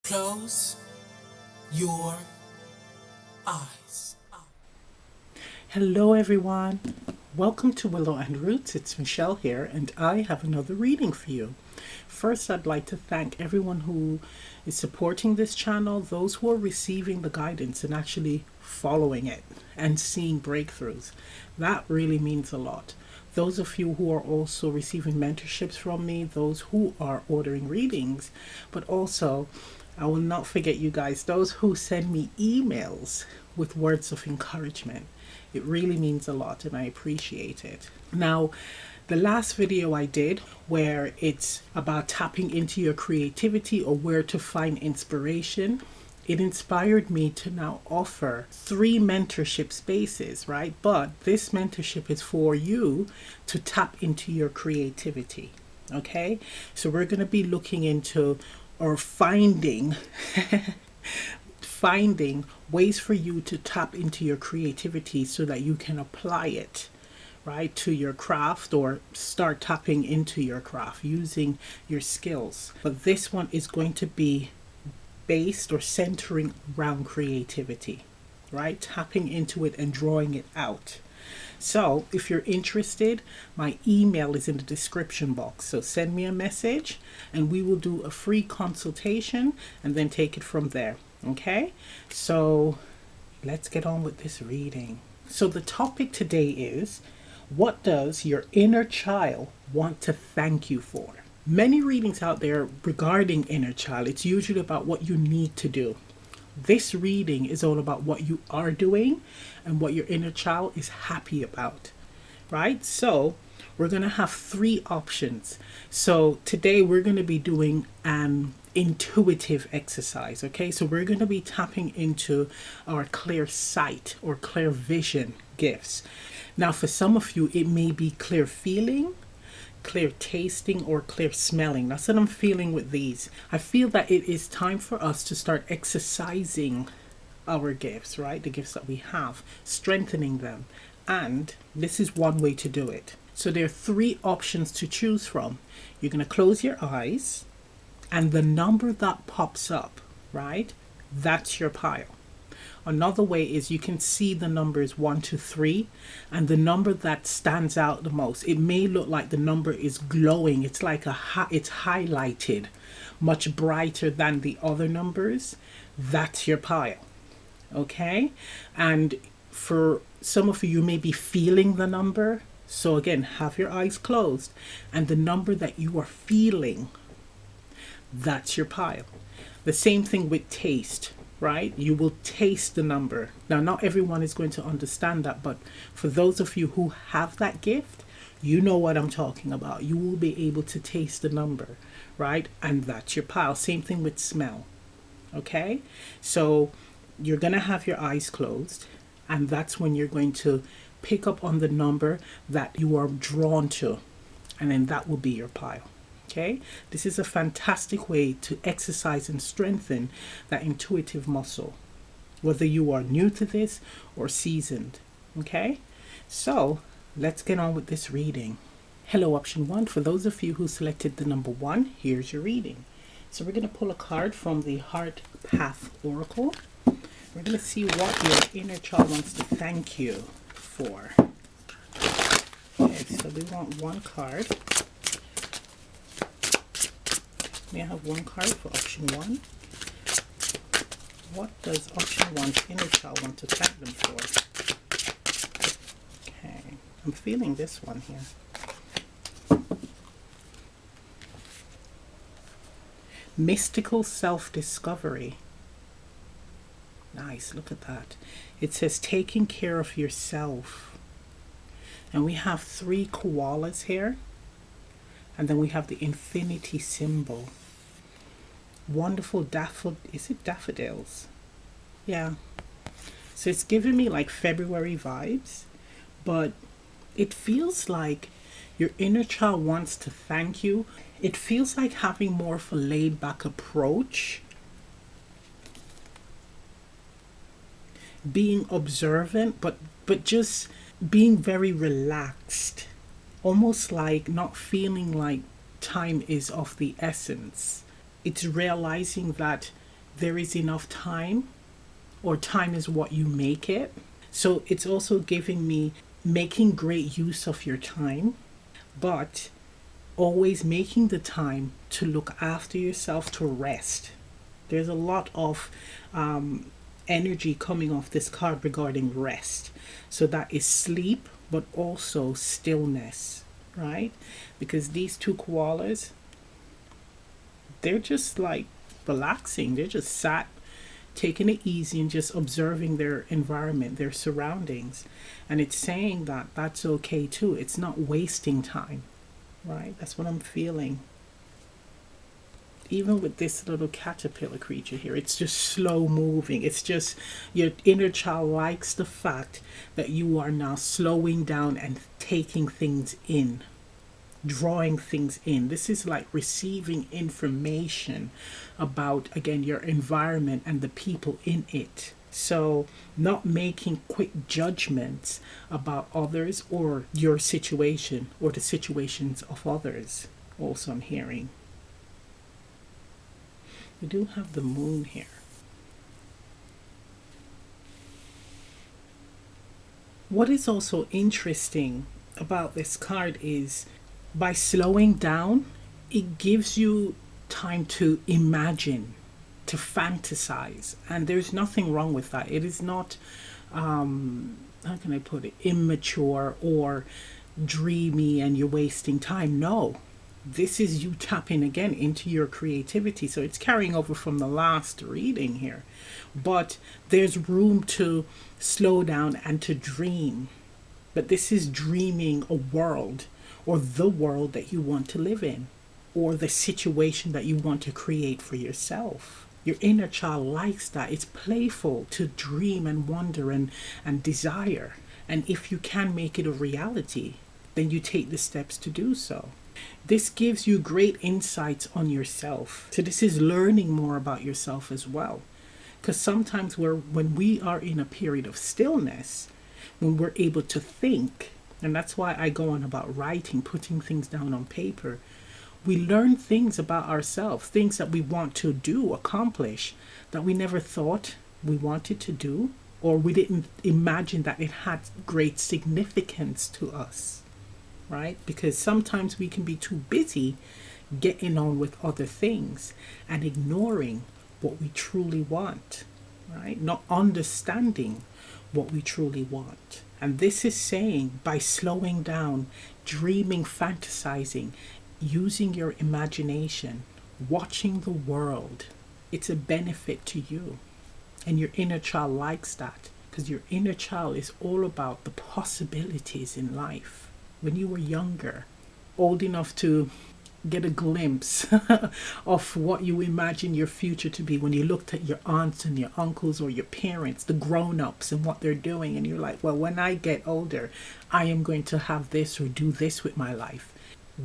Close your eyes. Hello everyone. Welcome to Willow and Roots. It's Michelle here and I have another reading for you. First, I'd like to thank everyone who is supporting this channel, those who are receiving the guidance and actually following it and seeing breakthroughs. That really means a lot. Those of you who are also receiving mentorships from me, those who are ordering readings, but also I will not forget you guys, those who send me emails with words of encouragement. It really means a lot and I appreciate it. Now, the last video I did where it's about tapping into your creativity or where to find inspiration, it inspired me to now offer 3 mentorship spaces, right? But this mentorship is for you to tap into your creativity, okay? So we're going to be looking into or finding ways for you to tap into your creativity so that you can apply it, right, to your craft or start tapping into your craft using your skills. But this one is going to be based or centering around creativity, right? Tapping into it and drawing it out. So if you're interested, my email is in the description box. So send me a message and we will do a free consultation and then take it from there. Okay, so let's get on with this reading. So the topic today is, what does your inner child want to thank you for? Many readings out there regarding inner child, it's usually about what you need to do. This reading is all about what you are doing and what your inner child is happy about, right? So we're going to have 3 options. So today we're going to be doing an intuitive exercise, okay? So we're going to be tapping into our clear sight or clear vision gifts. Now for some of you, it may be clear feeling, clear tasting, or clear smelling. That's what I'm feeling with these. I feel that it is time for us to start exercising our gifts, right? The gifts that we have, strengthening them. And this is one way to do it. So there are 3 options to choose from. You're going to close your eyes and the number that pops up, right? That's your pile. Another way is you can see the numbers 1 to 3 and the number that stands out the most. It may look like the number is glowing. It's like it's highlighted much brighter than the other numbers. That's your pile. Okay? And for some of you, you may be feeling the number. So again, have your eyes closed and the number that you are feeling, that's your pile. The same thing with taste, right? You will taste the number. Now, not everyone is going to understand that, but for those of you who have that gift, you know what I'm talking about. You will be able to taste the number, right? And that's your pile. Same thing with smell, okay? So you're going to have your eyes closed, and that's when you're going to pick up on the number that you are drawn to, and then that will be your pile. Okay, this is a fantastic way to exercise and strengthen that intuitive muscle, whether you are new to this or seasoned. Okay, so let's get on with this reading. Hello, option 1. For those of you who selected the number 1, here's your reading. So we're going to pull a card from the Heart Path Oracle. We're going to see what your inner child wants to thank you for. Okay, so we want 1 card. May I have 1 card for option 1? What does option 1's inner child want to thank them for? Okay, I'm feeling this one here. Mystical self-discovery. Nice, look at that. It says taking care of yourself. And we have 3 koalas here. And then we have the infinity symbol. Wonderful is it daffodils? Yeah. So it's giving me like February vibes, but it feels like your inner child wants to thank you. It feels like having more of a laid back approach, being observant, but just being very relaxed, almost like not feeling like time is of the essence. It's realizing that there is enough time, or time is what you make it. So it's also giving me making great use of your time, but always making the time to look after yourself, to rest. There's a lot of energy coming off this card regarding rest. So that is sleep, but also stillness, right? Because these two koalas, they're just like relaxing. They're just sat, taking it easy and just observing their environment, their surroundings. And it's saying that that's okay too. It's not wasting time, right? That's what I'm feeling. Even with this little caterpillar creature here, it's just slow moving. It's just your inner child likes the fact that you are now slowing down and taking things in, drawing things in. This is like receiving information about, again, your environment and the people in it. So not making quick judgments about others or your situation or the situations of others. Also, I'm hearing. We do have the moon here. What is also interesting about this card is by slowing down, it gives you time to imagine, to fantasize. And there's nothing wrong with that. It is not, how can I put it, immature or dreamy and you're wasting time. No. This is you tapping again into your creativity. So it's carrying over from the last reading here. But there's room to slow down and to dream. But this is dreaming a world, or the world that you want to live in, or the situation that you want to create for yourself. Your inner child likes that. It's playful to dream and wonder and desire. And if you can make it a reality, then you take the steps to do so. This gives you great insights on yourself. So this is learning more about yourself as well. Because sometimes when we are in a period of stillness, when we're able to think, and that's why I go on about writing, putting things down on paper, we learn things about ourselves, things that we want to do, accomplish, that we never thought we wanted to do, or we didn't imagine that it had great significance to us. Right? Because sometimes we can be too busy getting on with other things and ignoring what we truly want, right? Not understanding what we truly want. And this is saying by slowing down, dreaming, fantasizing, using your imagination, watching the world, it's a benefit to you. And your inner child likes that, because your inner child is all about the possibilities in life. When you were younger, old enough to get a glimpse of what you imagine your future to be, when you looked at your aunts and your uncles or your parents, the grown-ups and what they're doing, and you're like, well, when I get older, I am going to have this or do this with my life.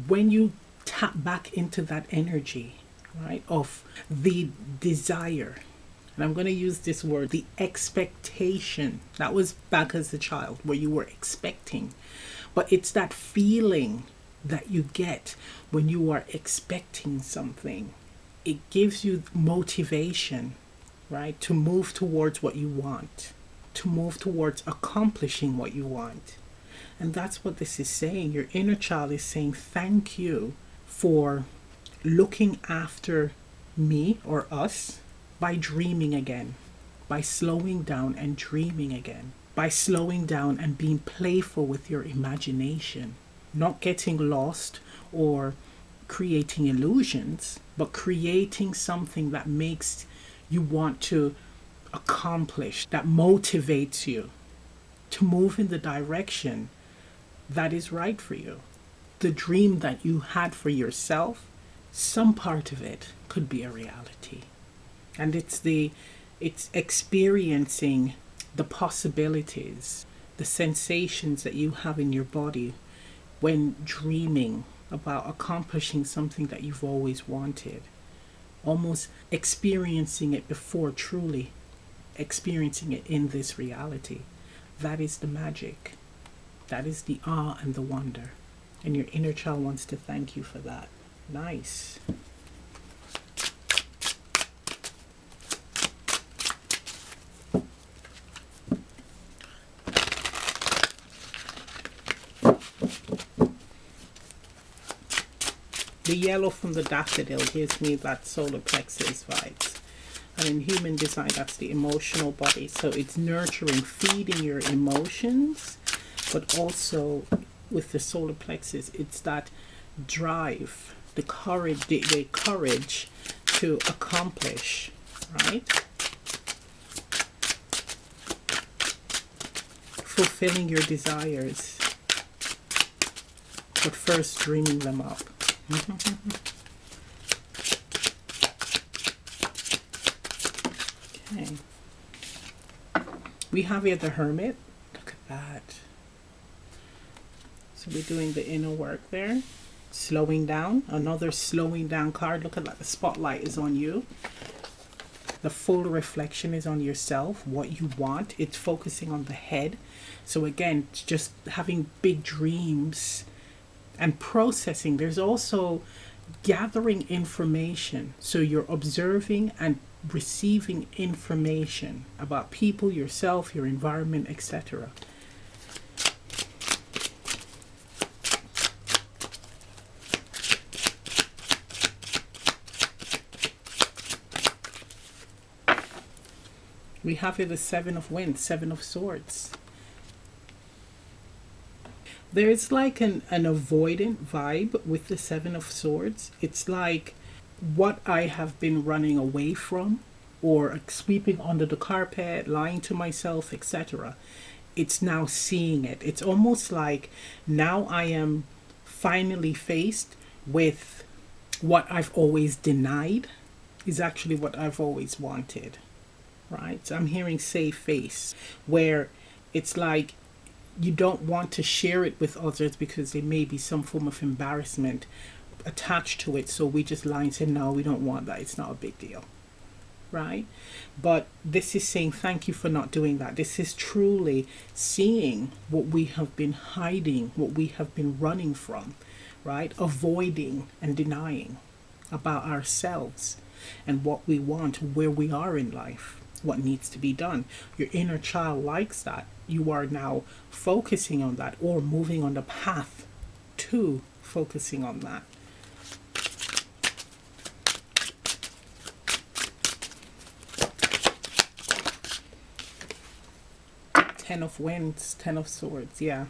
When you tap back into that energy, right, of the desire, and I'm going to use this word, the expectation, that was back as a child where you were expecting. But it's that feeling that you get when you are expecting something. It gives you motivation, right? To move towards what you want, to move towards accomplishing what you want. And that's what this is saying. Your inner child is saying, thank you for looking after me or us by dreaming again, by slowing down and dreaming again. By slowing down and being playful with your imagination, not getting lost or creating illusions, but creating something that makes you want to accomplish, that motivates you to move in the direction that is right for you. The dream that you had for yourself, some part of it could be a reality. And it's experiencing the possibilities, the sensations that you have in your body when dreaming about accomplishing something that you've always wanted. Almost experiencing it before truly experiencing it in this reality. That is the magic. That is the awe and the wonder. And your inner child wants to thank you for that. Nice. The yellow from the daffodil gives me that solar plexus vibes. And in human design, that's the emotional body. So it's nurturing, feeding your emotions, but also with the solar plexus, it's that drive, the courage to accomplish, right? Fulfilling your desires, but first dreaming them up. Okay. We have here the Hermit. Look at that. So we're doing the inner work there. Slowing down. Another slowing down card. Look at that. The spotlight is on you. The full reflection is on yourself. What you want. It's focusing on the head. So again, just having big dreams and processing. There's also gathering information. So you're observing and receiving information about people, yourself, your environment, etc. We have here the Seven of Wands, Seven of Swords. There's like an avoidant vibe with the Seven of Swords. It's like what I have been running away from or sweeping under the carpet, lying to myself, etc. It's now seeing it. It's almost like now I am finally faced with what I've always denied is actually what I've always wanted, right? So I'm hearing save face, where it's like you don't want to share it with others because there may be some form of embarrassment attached to it. So we just lie and say, no, we don't want that. It's not a big deal, right? But this is saying thank you for not doing that. This is truly seeing what we have been hiding, what we have been running from, right? Avoiding and denying about ourselves and what we want, where we are in life, what needs to be done. Your inner child likes that. You are now focusing on that or moving on the path to focusing on that. Ten of Wands, Ten of Swords, yeah.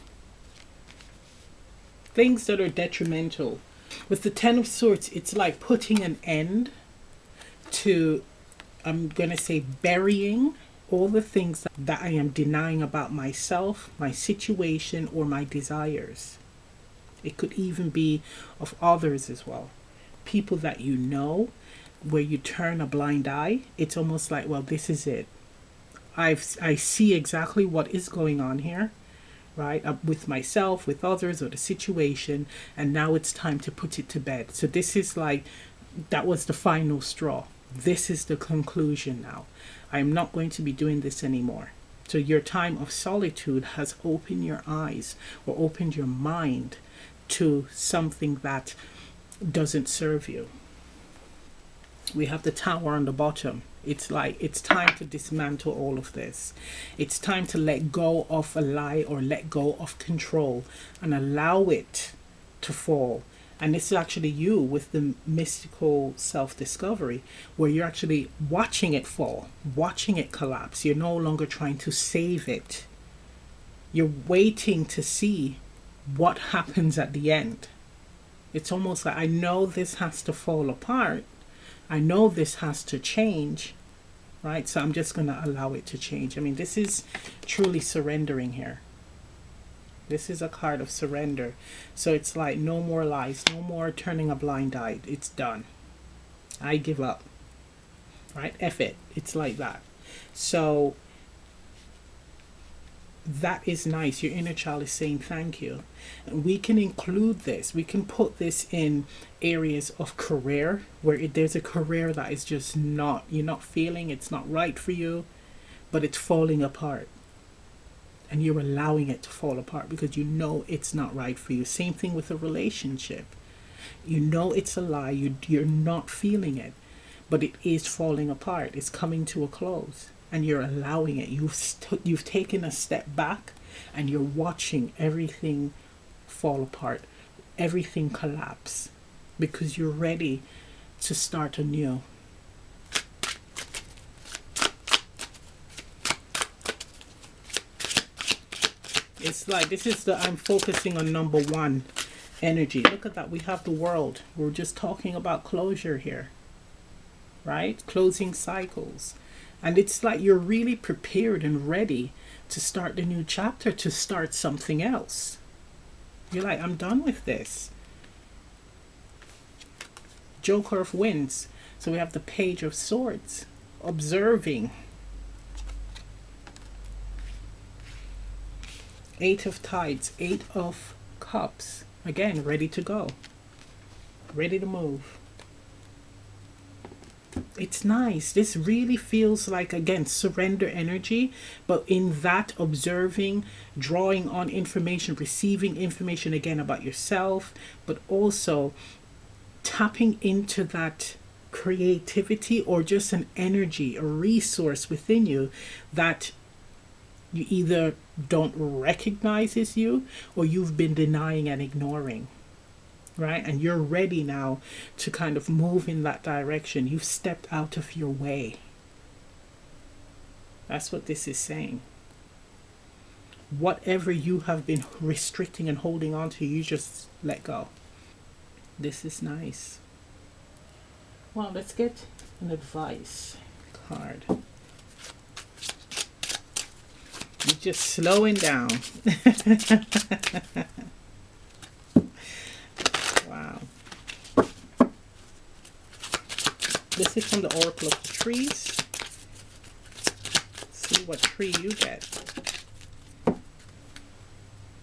Things that are detrimental. With the Ten of Swords, it's like putting an end to, I'm going to say, burying all the things that I am denying about myself, my situation, or my desires. It could even be of others as well. People that you know, where you turn a blind eye. It's almost like, well, this is it. I see exactly what is going on here, right? With myself, with others, or the situation. And now it's time to put it to bed. So this is like, that was the final straw. This is the conclusion now. I'm not going to be doing this anymore. So your time of solitude has opened your eyes or opened your mind to something that doesn't serve you. We have the Tower on the bottom. It's like it's time to dismantle all of this. It's time to let go of a lie or let go of control and allow it to fall. And this is actually you with the mystical self-discovery, where you're actually watching it fall, watching it collapse. You're no longer trying to save it. You're waiting to see what happens at the end. It's almost like, I know this has to fall apart. I know this has to change, right? So I'm just going to allow it to change. I mean, this is truly surrendering here. This is a card of surrender. So it's like no more lies, no more turning a blind eye. It's done. I give up, right? F it. It's like that. So that is nice. Your inner child is saying thank you. And we can include this. We can put this in areas of career where there's a career that is just not, you're not feeling, it's not right for you, but it's falling apart. And you're allowing it to fall apart because you know it's not right for you. Same thing with a relationship. You know it's a lie. You're not feeling it, but it is falling apart. It's coming to a close, and you're allowing it. You've taken a step back, and you're watching everything fall apart, everything collapse, because you're ready to start anew. It's like this is the I'm focusing on number one energy. Look at that. We have the world. We're just talking about closure here, right? Closing cycles. And it's like you're really prepared and ready to start the new chapter, to start something else. You're like, I'm done with this. Joker of Wands. So we have the Page of Swords. Observing. Eight of Tides. Eight of Cups. Again, ready to go. Ready to move. It's nice. This really feels like, again, surrender energy, but in that observing, drawing on information, receiving information again about yourself, but also tapping into that creativity or just an energy, a resource within you that you either don't recognize as you or you've been denying and ignoring. Right? And you're ready now to kind of move in that direction. You've stepped out of your way. That's what this is saying. Whatever you have been restricting and holding on to, you just let go. This is nice. Well, let's get an advice card. You're just slowing down. Wow. This is from the Oracle of the Trees. Let's see what tree you get.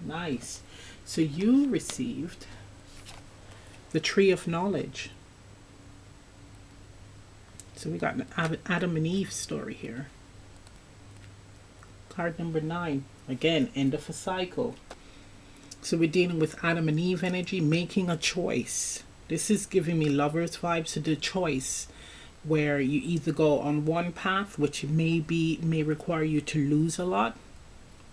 Nice. So you received the Tree of Knowledge. So we got an Adam and Eve story here. Card number 9. Again, end of a cycle. So we're dealing with Adam and Eve energy, making a choice. This is giving me Lovers vibes. So the choice where you either go on one path, which may require you to lose a lot,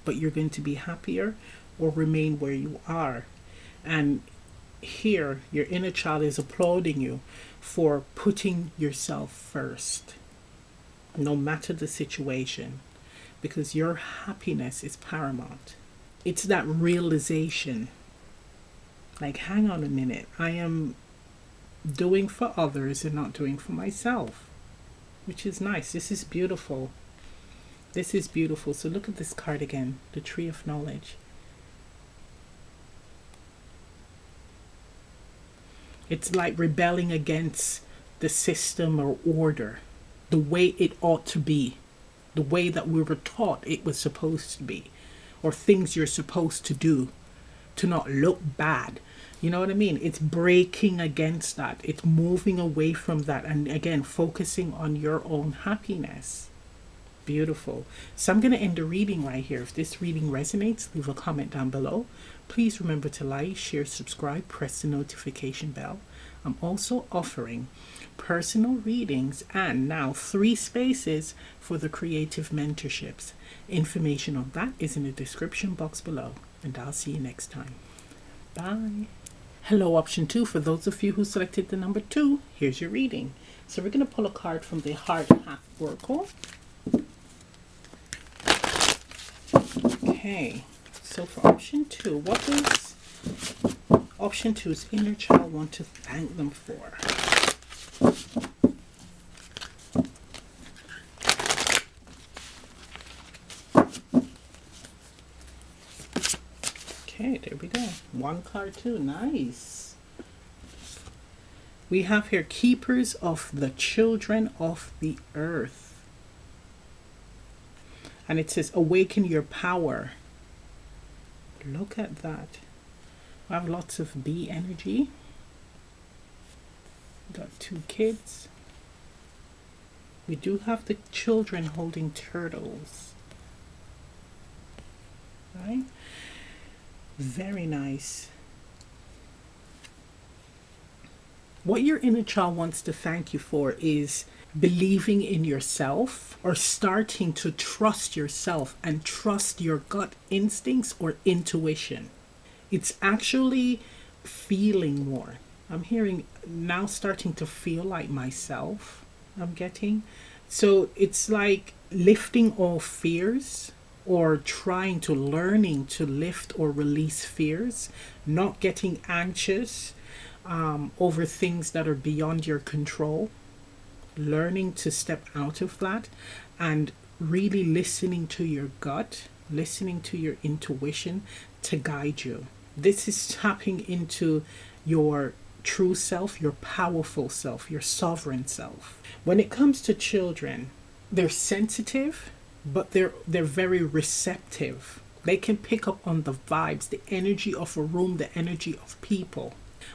but you're going to be happier, or remain where you are. And here, your inner child is applauding you for putting yourself first, no matter the situation, because your happiness is paramount. It's that realization, like, hang on a minute, I am doing for others and not doing for myself, which is nice. This is beautiful. This is beautiful. So look at this card again, the Tree of Knowledge. It's like rebelling against the system or order, the way it ought to be, the way that we were taught it was supposed to be, or things you're supposed to do to not look bad. You know what I mean? It's breaking against that. It's moving away from that. And again, focusing on your own happiness. Beautiful. So I'm going to end the reading right here. If this reading resonates, leave a comment down below. Please remember to like, share, subscribe, press the notification bell. I'm also offering personal readings and now 3 spaces for the creative mentorships. Information on that is in the description box below. And I'll see you next time. Bye. Hello, option 2. For those of you who selected the number 2, here's your reading. So we're going to pull a card from the Heart Path Oracle. Okay, so for option 2, what does option 2's inner child want to thank them for? Okay, there we go. 1 card, 2. Nice. We have here Keepers of the Children of the Earth. And it says, awaken your power. Look at that. I have lots of bee energy. Got 2 kids. We do have the children holding turtles. Right? Very nice. What your inner child wants to thank you for is believing in yourself, or starting to trust yourself and trust your gut instincts or intuition. It's actually feeling more. I'm hearing now starting to feel like myself. I'm getting. So it's like lifting all fears or trying to learning to lift or release fears, not getting anxious over things that are beyond your control, learning to step out of that and really listening to your gut, listening to your intuition to guide you. This is tapping into your true self, your powerful self, your sovereign self. When it comes to children, they're sensitive, but they're very receptive. They can pick up on the vibes, the energy of a room, the energy of people.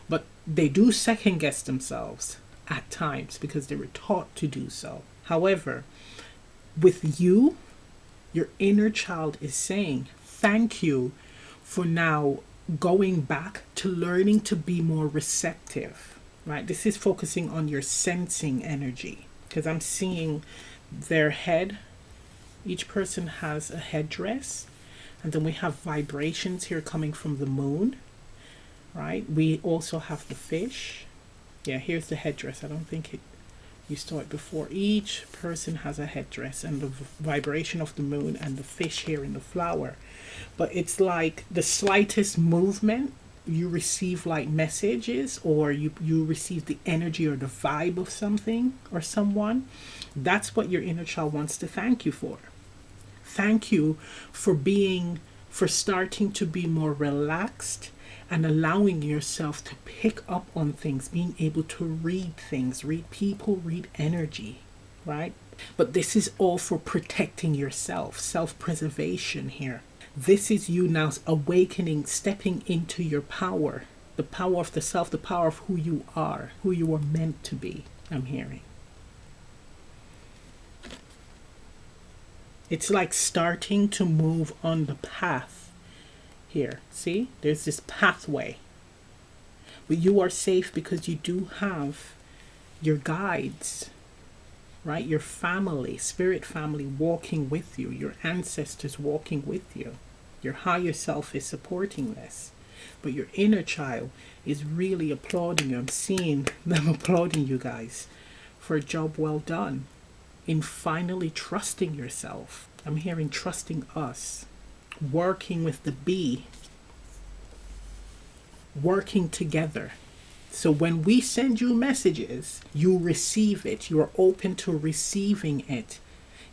But they do second guess themselves at times because they were taught to do so. However, with you, your inner child is saying, thank you for now going back to learning to be more receptive, right? This is focusing on your sensing energy because I'm seeing their head. Each person has a headdress, and then we have vibrations here coming from the moon, right? We also have the fish. Yeah, here's the headdress. I don't think you saw it before. Each person has a headdress and the vibration of the moon and the fish here in the flower. But it's like the slightest movement, you receive like messages, or you receive the energy or the vibe of something or someone. That's what your inner child wants to thank you for. Thank you for starting to be more relaxed and allowing yourself to pick up on things, being able to read things, read people, read energy, right? But this is all for protecting yourself, self-preservation here. This is you now awakening, stepping into your power, the power of the self, the power of who you are meant to be, I'm hearing. It's like starting to move on the path here. See, there's this pathway. But you are safe because you do have your guides, right? Your family, spirit family walking with you, your ancestors walking with you. Your higher self is supporting this. But your inner child is really applauding you. I'm seeing them applauding you guys for a job well done in finally trusting yourself. I'm hearing trusting us, working with the bee, working together. So when we send you messages, you receive it. You are open to receiving it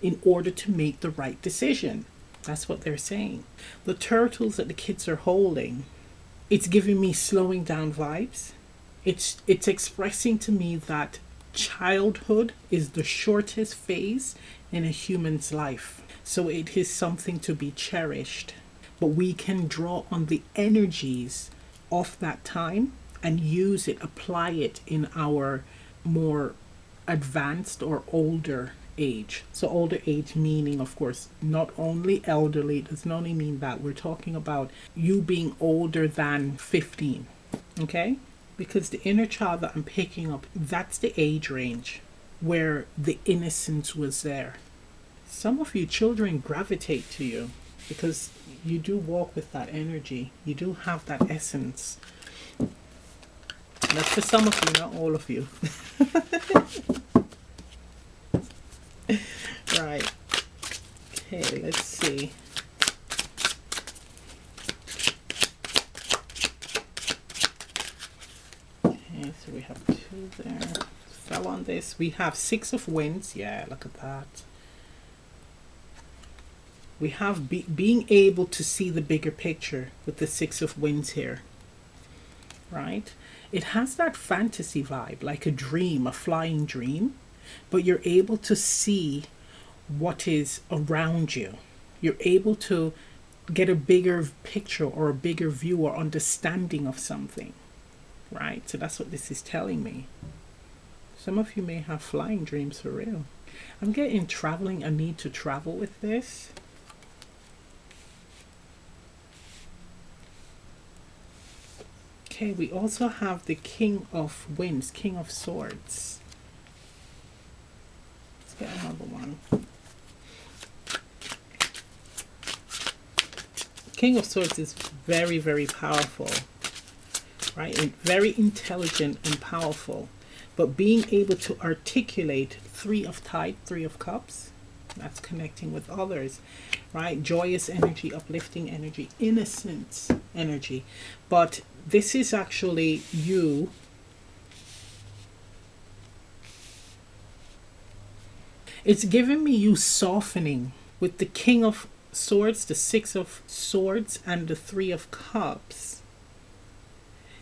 in order to make the right decision. That's what they're saying. The turtles that the kids are holding, it's giving me slowing down vibes. It's expressing to me that childhood is the shortest phase in a human's life. So it is something to be cherished. But we can draw on the energies of that time and use it, apply it in our more advanced or older age. So older age meaning, of course, not only elderly, it doesn't only mean that. We're talking about you being older than 15, okay? Because the inner child that I'm picking up, that's the age range where the innocence was there. Some of you children gravitate to you because you do walk with that energy. You do have that essence. That's for some of you, not all of you. Right. Okay, let's see. Okay, so we have 2 there. Fell on this. We have 6 of Wands. Yeah, look at that. We have being able to see the bigger picture with the 6 of Wands here. Right? It has that fantasy vibe, like a dream, a flying dream. But you're able to see what is around you. You're able to get a bigger picture or a bigger view or understanding of something. Right? So that's what this is telling me. Some of you may have flying dreams for real. I'm getting traveling, a need to travel with this. Okay, we also have the King of Wands, King of Swords. Let's get another one. King of Swords is very, very powerful. right? And very intelligent and powerful. But being able to articulate Three of Cups, that's connecting with others, right? Joyous energy, uplifting energy, innocence energy. But this is actually you. It's giving me you softening with the King of Swords, the Six of Swords, and the Three of Cups.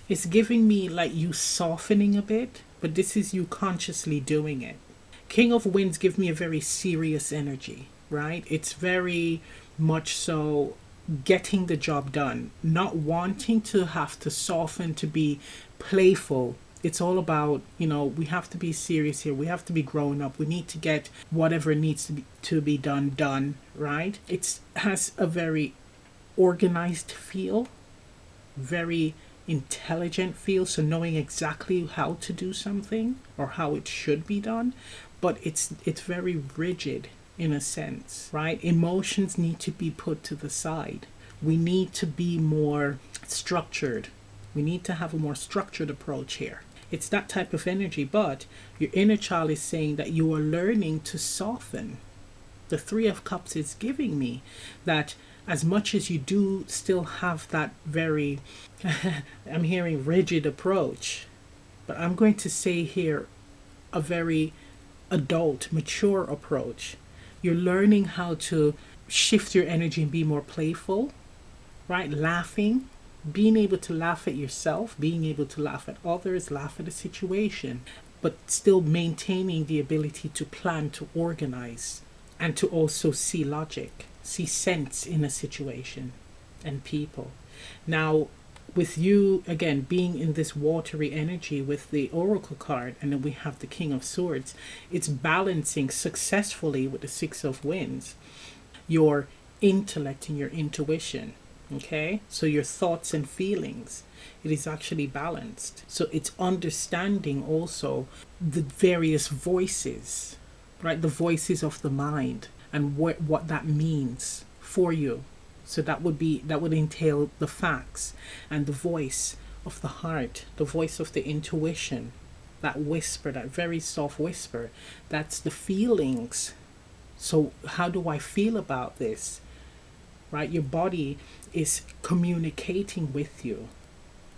It's giving me like you softening a bit, but this is you consciously doing it. King of Winds give me a very serious energy, right? It's very much so getting the job done, not wanting to have to soften to be playful. It's all about, we have to be serious here. We have to be grown up. We need to get whatever needs to be done, right? It has a very organized feel, very intelligent feel, so knowing exactly how to do something or how it should be done, but it's very rigid in a sense, right? Emotions need to be put to the side. We need to be more structured. We need to have a more structured approach here. It's that type of energy, but your inner child is saying that you are learning to soften. The Three of Cups is giving me that as much as you do still have that very, I'm hearing rigid approach, but I'm going to say here a very adult, mature approach. You're learning how to shift your energy and be more playful, right? Laughing, being able to laugh at yourself, being able to laugh at others, laugh at a situation, but still maintaining the ability to plan, to organize, and to also see logic, see sense in a situation and people. Now, with you, again, being in this watery energy with the Oracle card, and then we have the King of Swords, it's balancing successfully with the Six of Wands, your intellect and your intuition, okay? So your thoughts and feelings, it is actually balanced. So it's understanding also the various voices, right? The voices of the mind and what that means for you. So that would entail the facts and the voice of the heart, the voice of the intuition, that whisper, that very soft whisper. That's the feelings. So how do I feel about this? Right? Your body is communicating with you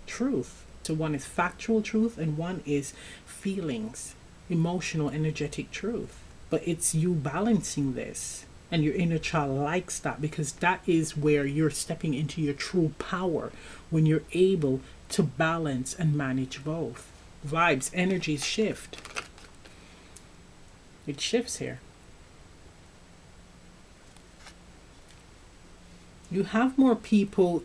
truth. So one is factual truth and one is feelings, emotional, energetic truth. But it's you balancing this. And your inner child likes that because that is where you're stepping into your true power, when you're able to balance and manage both. Vibes, energies shift. It shifts here. You have more people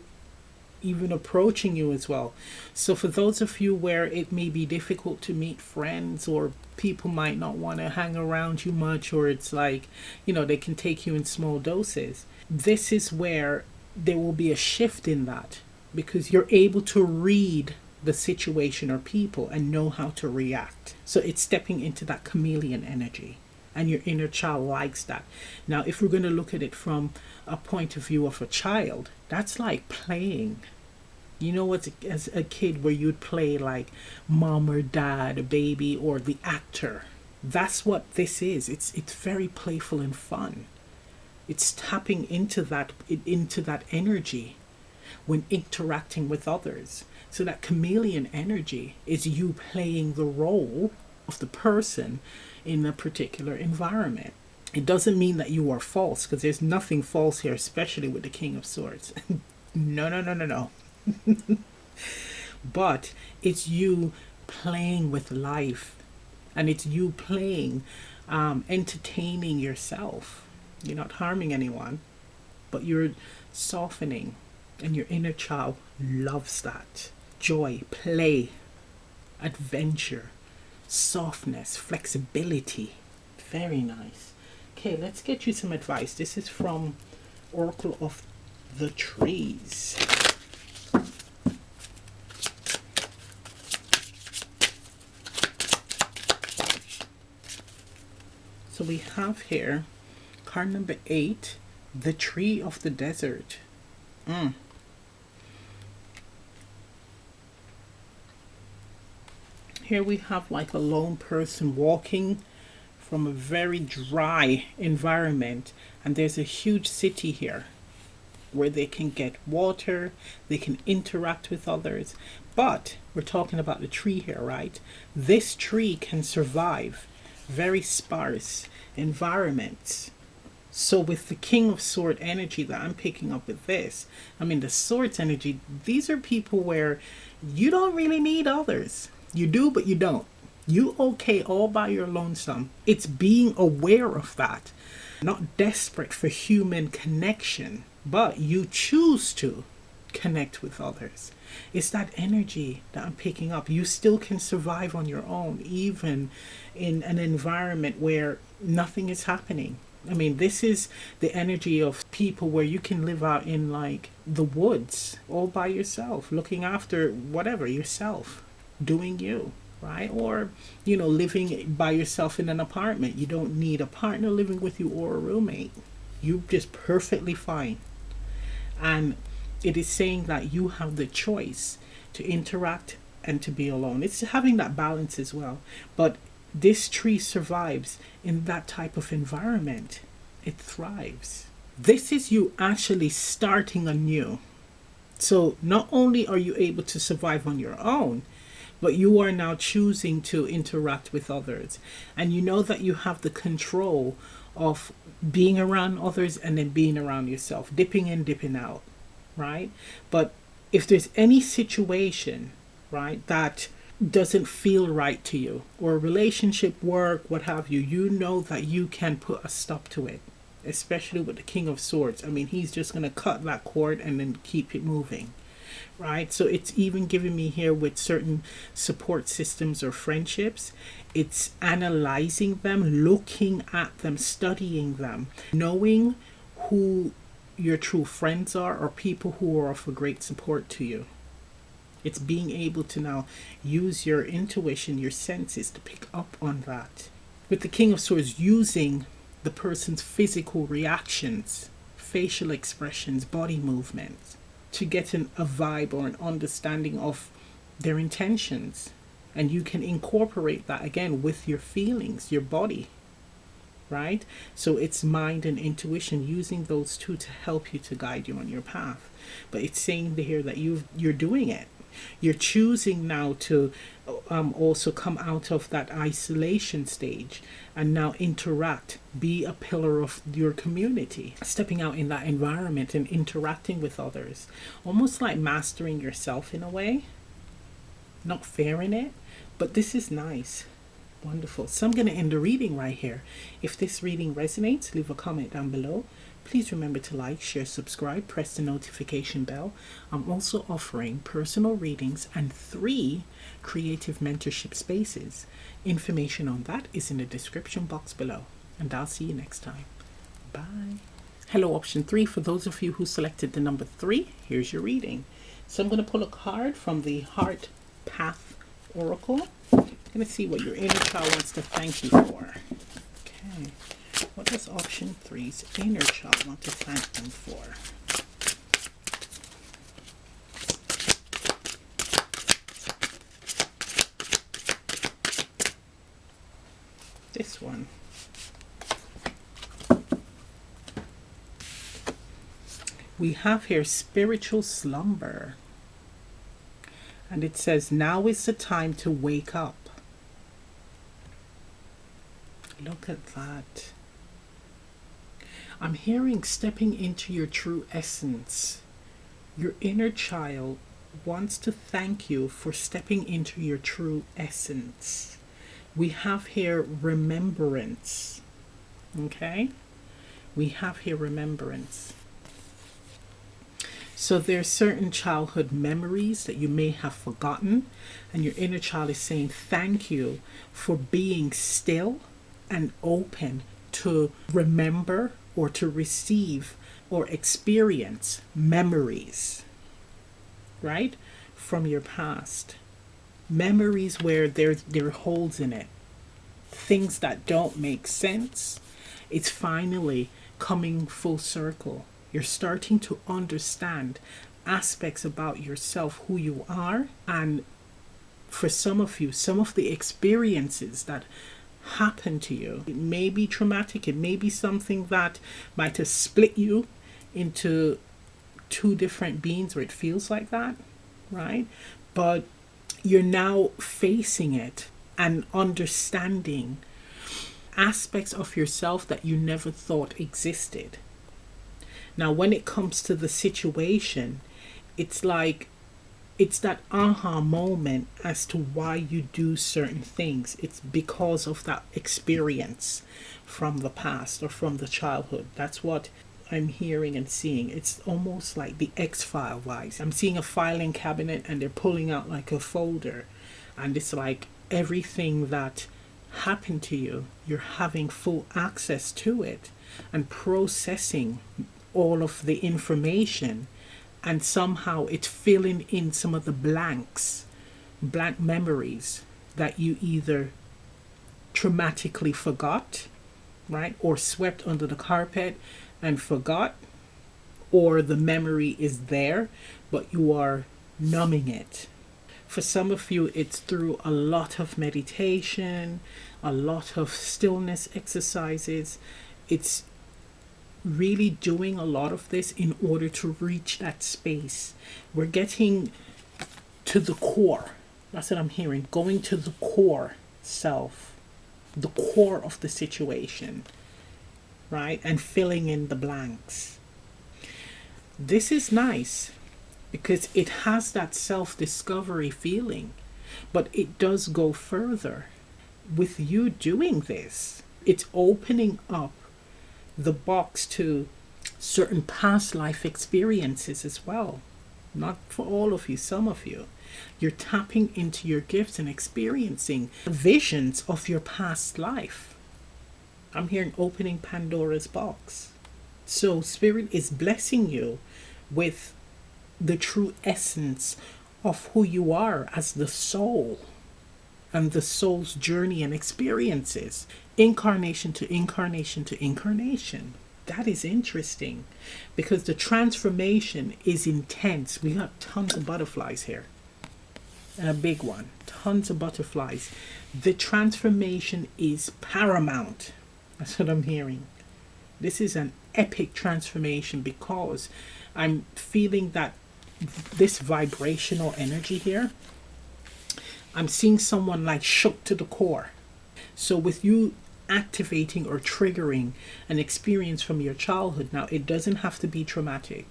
even approaching you as well. So for those of you where it may be difficult to meet friends, or people might not want to hang around you much, or it's like, they can take you in small doses, this is where there will be a shift in that, because you're able to read the situation or people and know how to react. So it's stepping into that chameleon energy, and your inner child likes that. Now, if we're going to look at it from a point of view of a child, that's like playing. As a kid where you'd play like mom or dad, a baby, or the actor. That's what this is. It's very playful and fun. It's tapping into that energy when interacting with others. So that chameleon energy is you playing the role of the person in a particular environment. It doesn't mean that you are false, because there's nothing false here, especially with the King of Swords. No. But it's you playing with life, and it's you playing, entertaining yourself. You're not harming anyone, but you're softening, and your inner child loves that. Joy, play, adventure, softness, flexibility. Very nice. Okay, let's get you some advice. This is from Oracle of the Trees. So we have here card number 8, the Tree of the Desert. Here we have like a lone person walking from a very dry environment, and there's a huge city here where they can get water, they can interact with others. But we're talking about the tree here, right? This tree can survive very sparse environments. So with the King of Sword energy that I'm picking up with this, I mean the Swords energy, these are people where you don't really need others. You do, but you don't. You okay all by your lonesome. It's being aware of that. Not desperate for human connection, but you choose to connect with others. It's that energy that I'm picking up. You still can survive on your own, even in an environment where nothing is happening. I mean, this is the energy of people where you can live out in like the woods all by yourself, looking after whatever yourself, doing you, right? Or, you know, living by yourself in an apartment. You don't need a partner living with you or a roommate. You're just perfectly fine. And it is saying that you have the choice to interact and to be alone. It's having that balance as well. But this tree survives in that type of environment. It thrives. This is you actually starting anew. So not only are you able to survive on your own, but you are now choosing to interact with others. And you know that you have the control of being around others and then being around yourself, dipping in, dipping out, right? But if there's any situation, right, that doesn't feel right to you, or relationship, work, what have you, you know that you can put a stop to it, especially with the King of Swords. I mean, he's just going to cut that cord and then keep it moving, right? So it's even giving me here with certain support systems or friendships, it's analyzing them, looking at them, studying them, knowing who your true friends are or people who are of a great support to you. It's being able to now use your intuition, your senses to pick up on that. With the King of Swords, using the person's physical reactions, facial expressions, body movements, to get a vibe or an understanding of their intentions. And you can incorporate that again with your feelings, your body, right? So it's mind and intuition, using those two to help you, to guide you on your path. But it's saying here that you're doing it. You're choosing now to also come out of that isolation stage and now interact, be a pillar of your community, stepping out in that environment and interacting with others, almost like mastering yourself in a way, not fearing it. But this is nice. Wonderful. So I'm going to end the reading right here. If this reading resonates, leave a comment down below. Please remember to like, share, subscribe, press the notification bell. I'm also offering personal readings and 3 creative mentorship spaces. Information on that is in the description box below. And I'll see you next time. Bye. Hello, option 3. For those of you who selected the number 3, here's your reading. So I'm going to pull a card from the Heart Path Oracle. I'm going to see what your inner child wants to thank you for. Okay. What does option 3's inner child want to thank them for? This one. We have here spiritual slumber. And it says, now is the time to wake up. Look at that. I'm hearing stepping into your true essence. Your inner child wants to thank you for stepping into your true essence. We have here remembrance. Okay? We have here remembrance. So there's certain childhood memories that you may have forgotten, and your inner child is saying thank you for being still and open to remember or to receive or experience memories, right, from your past. Memories where there are holes in it, things that don't make sense. It's finally coming full circle. You're starting to understand aspects about yourself, who you are, and for some of you, some of the experiences that happen to you, it may be traumatic, it may be something that might have split you into two different beings, or it feels like that, right? But you're now facing it and understanding aspects of yourself that you never thought existed. Now, when it comes to the situation, it's like it's that aha moment as to why you do certain things. It's because of that experience from the past or from the childhood. That's what I'm hearing and seeing. It's almost like the X-File vibes. I'm seeing a filing cabinet and they're pulling out like a folder, and it's like everything that happened to you, you're having full access to it and processing all of the information, and somehow it's filling in some of the blank memories that you either traumatically forgot, right, or swept under the carpet and forgot, or the memory is there but you are numbing it. For some of you, it's through a lot of meditation, a lot of stillness exercises. It's really doing a lot of this in order to reach that space. We're getting to the core. That's what I'm hearing. Going to the core self, the core of the situation, right? And filling in the blanks. This is nice because it has that self-discovery feeling, but it does go further. With you doing this, it's opening up the box to certain past life experiences as well. Not for all of you, some of you. You're tapping into your gifts and experiencing visions of your past life. I'm hearing opening Pandora's box. So Spirit is blessing you with the true essence of who you are as the soul, and the soul's journey and experiences, incarnation to incarnation to incarnation. That is interesting because the transformation is intense. We got tons of butterflies here, and a big one, tons of butterflies. The transformation is paramount. That's what I'm hearing. This is an epic transformation because I'm feeling that this vibrational energy here, I'm seeing someone like shook to the core. So with you activating or triggering an experience from your childhood, now it doesn't have to be traumatic,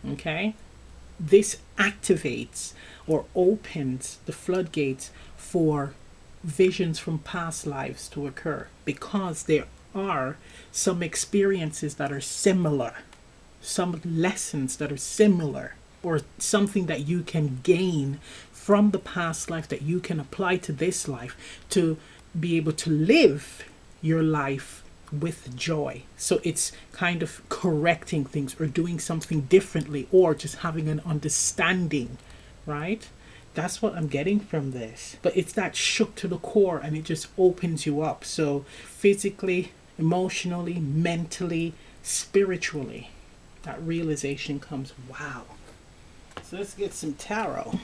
okay? This activates or opens the floodgates for visions from past lives to occur because there are some experiences that are similar, some lessons that are similar, or something that you can gain from the past life that you can apply to this life to be able to live your life with joy. So it's kind of correcting things or doing something differently or just having an understanding, right? That's what I'm getting from this. But it's that shook to the core and it just opens you up. So physically, emotionally, mentally, spiritually, that realization comes, wow. So let's get some tarot.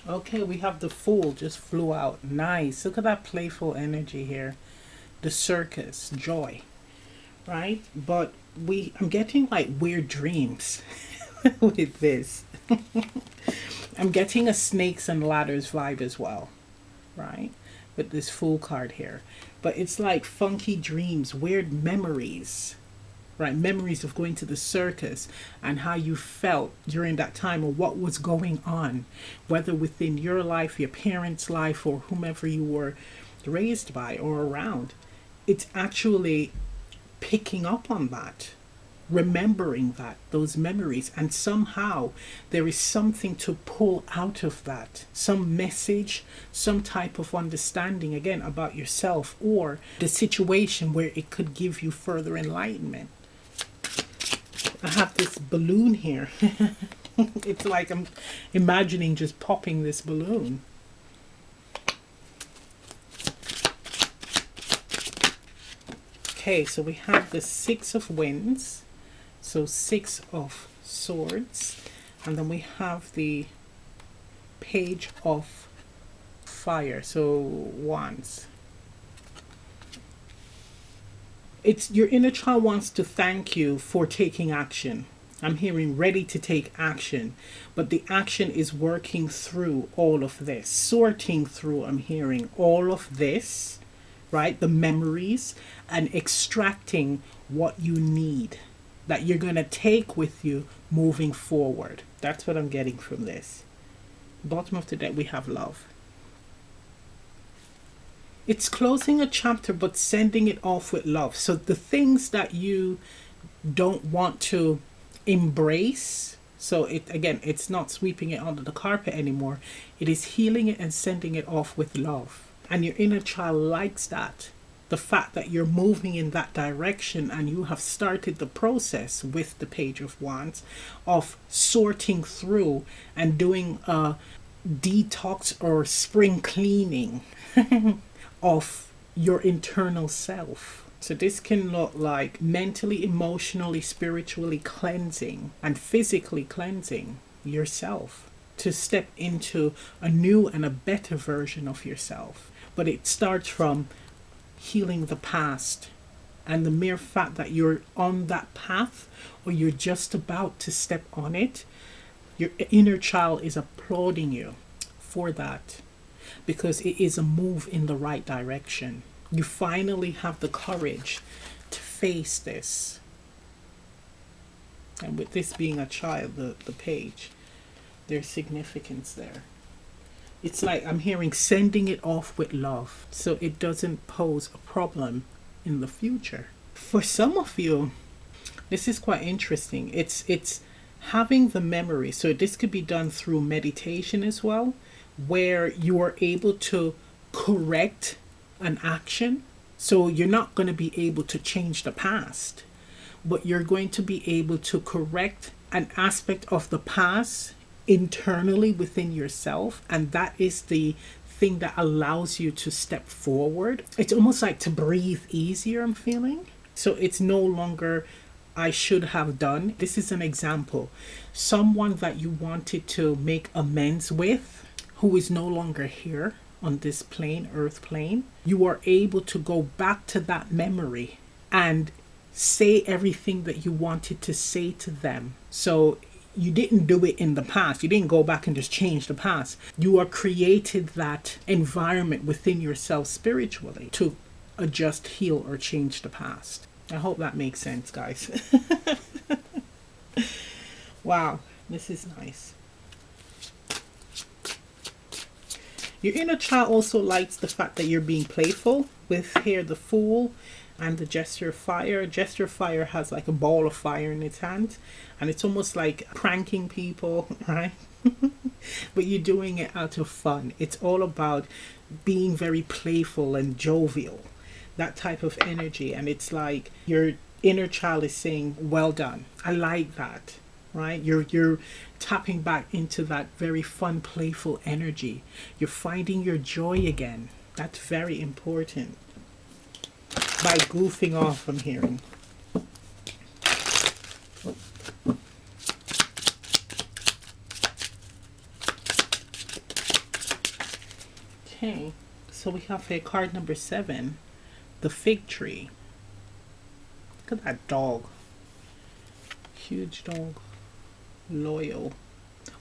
Okay, we have the Fool just flew out. Nice. Look at that playful energy here. The circus, joy, right? But I'm getting like weird dreams with this. I'm getting a snakes and ladders vibe as well, right? With this Fool card here. But it's like funky dreams, weird memories, right? Memories of going to the circus and how you felt during that time or what was going on, whether within your life, your parents' life, or whomever you were raised by or around. It's actually picking up on that, remembering that, those memories, and somehow there is something to pull out of that, some message, some type of understanding again about yourself or the situation where it could give you further enlightenment. I have this balloon here. It's like I'm imagining just popping this balloon. Okay, so we have the Six of Wands, so Six of Swords, and then we have the Page of Fire, so Wands. It's your inner child wants to thank you for taking action. I'm hearing ready to take action, but the action is working through all of this, sorting through, I'm hearing all of this, right? The memories, and extracting what you need that you're going to take with you moving forward. That's what I'm getting from this. Bottom of the deck, we have love. It's closing a chapter, but sending it off with love. So the things that you don't want to embrace, so it's not sweeping it under the carpet anymore. It is healing it and sending it off with love. And your inner child likes that. The fact that you're moving in that direction and you have started the process with the Page of Wands of sorting through and doing a detox or spring cleaning of your internal self. So this can look like mentally, emotionally, spiritually cleansing and physically cleansing yourself to step into a new and a better version of yourself. But it starts from healing the past, and the mere fact that you're on that path or you're just about to step on it, your inner child is applauding you for that, because it is a move in the right direction. You finally have the courage to face this. And with this being a child, the page, there's significance there. It's like I'm hearing sending it off with love so it doesn't pose a problem in the future. For some of you, this is quite interesting. It's having the memory. So this could be done through meditation as well, where you are able to correct an action. So you're not going to be able to change the past, but you're going to be able to correct an aspect of the past internally within yourself, and that is the thing that allows you to step forward. It's almost like to breathe easier, I'm feeling. So it's no longer I should have done. This is an example. Someone that you wanted to make amends with, who is no longer here on this plane, earth plane, you are able to go back to that memory and say everything that you wanted to say to them. So you didn't do it in the past. You didn't go back and just change the past. You are created that environment within yourself spiritually to adjust, heal, or change the past. I hope that makes sense, guys. Wow, this is nice. Your inner child also likes the fact that you're being playful with here the Fool and the Gesture of Fire. Gesture of Fire has like a ball of fire in its hand, and it's almost like pranking people, right? But you're doing it out of fun. It's all about being very playful and jovial, that type of energy. And it's like your inner child is saying, well done. I like that, right? You're tapping back into that very fun, playful energy. You're finding your joy again. That's very important. By goofing off, I'm hearing. Okay, so we have here card number 7, the Fig Tree. Look at that dog. Huge dog. Loyal.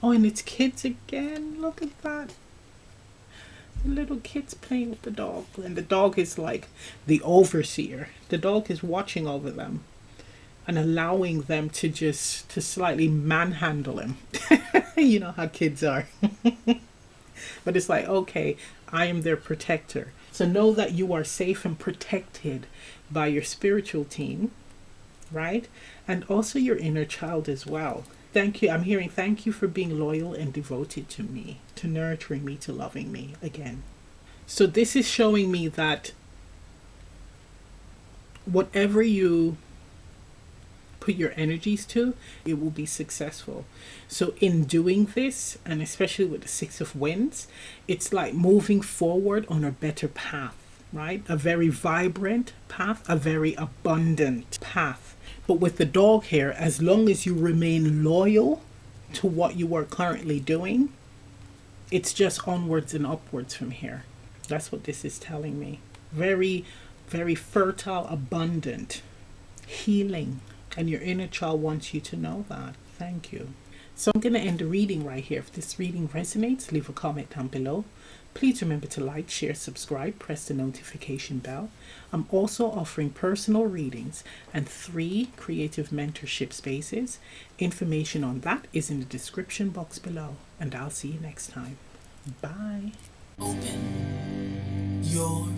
Oh, and it's kids again. Look at that. The little kids playing with the dog. And the dog is like the overseer. The dog is watching over them and allowing them to slightly manhandle him. You know how kids are. But it's like, okay, I am their protector. So know that you are safe and protected by your spiritual team, right? And also your inner child as well. Thank you. I'm hearing thank you for being loyal and devoted to me, to nurturing me, to loving me again. So this is showing me that whatever you put your energies to, it will be successful. So in doing this, and especially with the Six of Wands, it's like moving forward on a better path. right? A very vibrant path, a very abundant path. But with the dog here, as long as you remain loyal to what you are currently doing, it's just onwards and upwards from here. That's what this is telling me. Very, very fertile, abundant, healing. And your inner child wants you to know that. Thank you. So I'm going to end the reading right here. If this reading resonates, leave a comment down below. Please remember to like, share, subscribe, press the notification bell. I'm also offering personal readings and 3 creative mentorship spaces. Information on that is in the description box below. And I'll see you next time. Bye. Open your